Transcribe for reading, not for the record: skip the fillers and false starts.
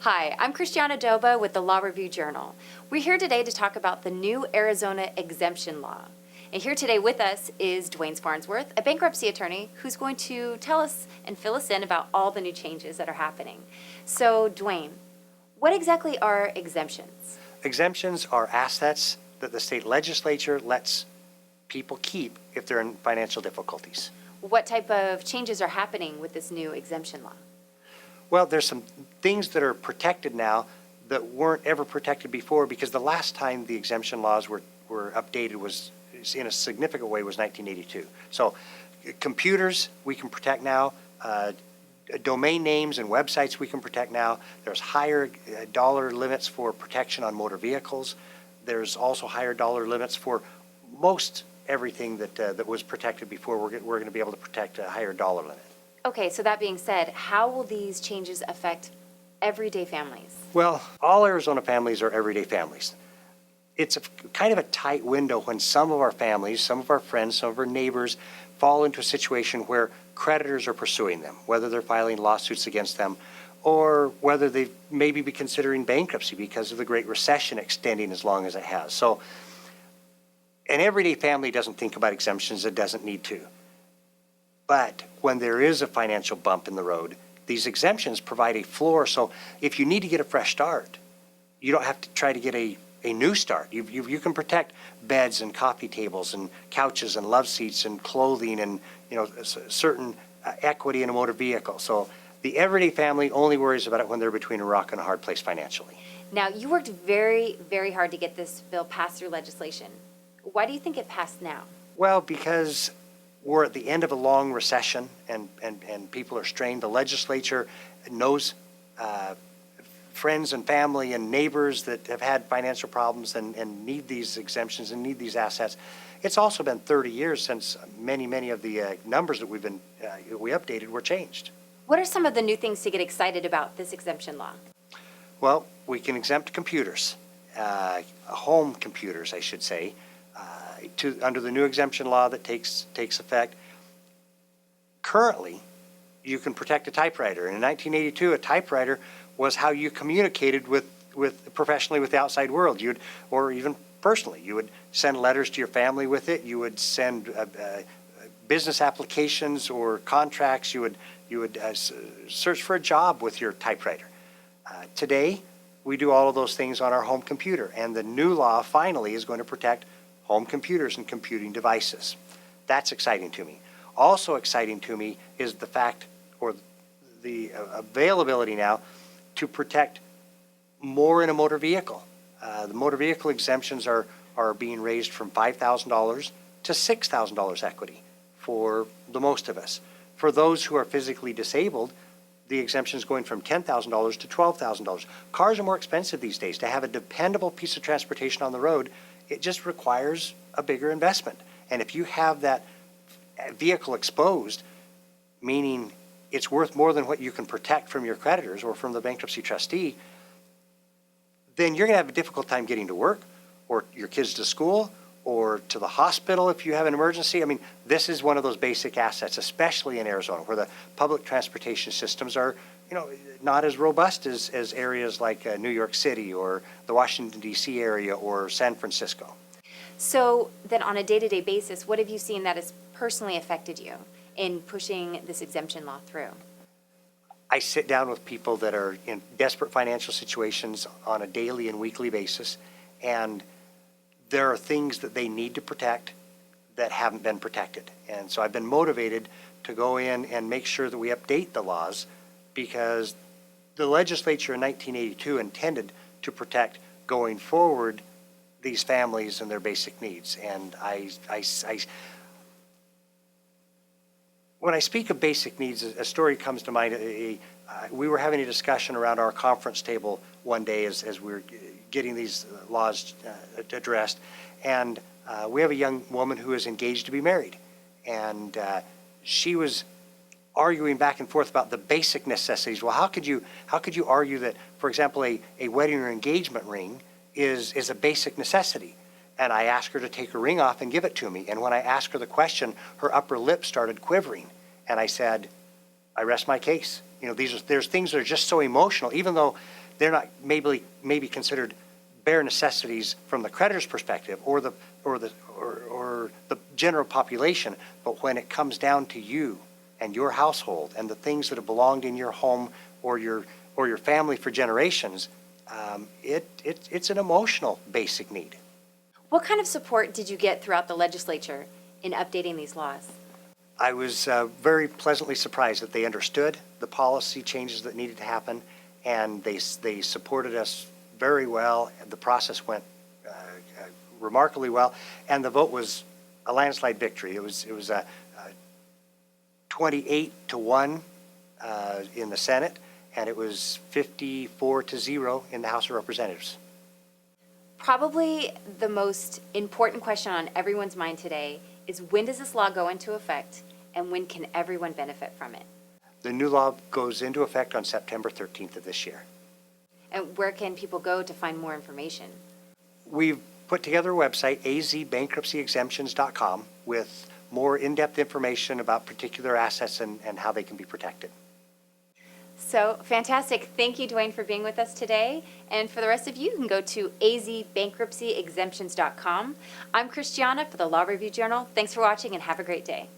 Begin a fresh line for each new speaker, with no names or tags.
Hi, I'm Christiana Doba with the Law Review Journal. We're here today to talk about the new Arizona exemption law. And here today with us is Dwayne Farnsworth, a bankruptcy attorney who's going to tell us and fill us in about all the new changes that are happening. So, Dwayne, what exactly are exemptions?
Exemptions are assets that the state legislature lets people keep if they're in financial difficulties.
What type of changes are happening with this new exemption law?
Well, there's some things that are protected now that weren't ever protected before, because the last time the exemption laws were updated was, in a significant way, was 1982. So computers we can protect now, domain names and websites we can protect now. There's higher dollar limits for protection on motor vehicles. There's also higher dollar limits for most everything that was protected before. We're going to be able to protect a higher dollar limit.
Okay, so that being said, how will these changes affect everyday families?
Well, all Arizona families are everyday families. It's kind of a tight window when some of our families, some of our friends, some of our neighbors fall into a situation where creditors are pursuing them, whether they're filing lawsuits against them or whether they maybe be considering bankruptcy because of the Great Recession extending as long as it has. So an everyday family doesn't think about exemptions, it doesn't need to. But when there is a financial bump in the road, these exemptions provide a floor. So if you need to get a fresh start, you don't have to try to get a new start. You can protect beds and coffee tables and couches and love seats and clothing and certain equity in a motor vehicle. So the everyday family only worries about it when they're between a rock and a hard place financially.
Now, you worked very, very hard to get this bill passed through legislation. Why do you think it passed now?
Well, because we're at the end of a long recession and people are strained. The legislature knows friends and family and neighbors that have had financial problems and need these exemptions and need these assets. It's also been 30 years since many of the numbers that we updated were changed.
What are some of the new things to get excited about this exemption law?
Well, we can exempt computers, home computers, I should say, under the new exemption law that takes effect. Currently, you can protect a typewriter. In 1982, a typewriter was how you communicated with professionally with the outside world. Or even personally, you would send letters to your family with it. You would send business applications or contracts. You would search for a job with your typewriter. Today, we do all of those things on our home computer, and the new law finally is going to protect home computers and computing devices. That's exciting to me. Also exciting to me is the fact, or the availability now, to protect more in a motor vehicle. The motor vehicle exemptions are being raised from $5,000 to $6,000 equity for the most of us. For those who are physically disabled, the exemption is going from $10,000 to $12,000. Cars are more expensive these days. To have a dependable piece of transportation on the road, it just requires a bigger investment. And if you have that vehicle exposed, meaning it's worth more than what you can protect from your creditors or from the bankruptcy trustee, then you're going to have a difficult time getting to work or your kids to school or to the hospital if you have an emergency. I mean, this is one of those basic assets, especially in Arizona, where the public transportation systems are, not as robust as areas like New York City or the Washington, D.C. area or San Francisco.
So then on a day-to-day basis, what have you seen that has personally affected you in pushing this exemption law through?
I sit down with people that are in desperate financial situations on a daily and weekly basis, and there are things that they need to protect that haven't been protected. And so I've been motivated to go in and make sure that we update the laws, because the legislature in 1982 intended to protect going forward these families and their basic needs. And when I speak of basic needs, a story comes to mind. We were having a discussion around our conference table one day as we were getting these laws addressed, and we have a young woman who is engaged to be married, and she was arguing back and forth about the basic necessities. Well, how could you argue that, for example, a wedding or engagement ring is a basic necessity? And I asked her to take her ring off and give it to me. And when I asked her the question, her upper lip started quivering. And I said, I rest my case. There's things that are just so emotional, even though they're not maybe considered bare necessities from the creditor's perspective or the general population, but when it comes down to you and your household and the things that have belonged in your home or your family for generations, it's an emotional basic need.
What kind of support did you get throughout the legislature in updating these laws?
I was very pleasantly surprised that they understood the policy changes that needed to happen, and they supported us very well. The process went remarkably well, and the vote was a landslide victory. It was a 28-1 in the Senate, and it was 54-0 in the House of Representatives.
Probably the most important question on everyone's mind today is, when does this law go into effect, and when can everyone benefit from it?
The new law goes into effect on September 13th of this year.
And where can people go to find more information?
We've put together a website, azbankruptcyexemptions.com, with more in-depth information about particular assets and how they can be protected.
So fantastic. Thank you, Dwayne, for being with us today. And for the rest of you, you can go to azbankruptcyexemptions.com. I'm Christiana for the Law Review Journal. Thanks for watching and have a great day.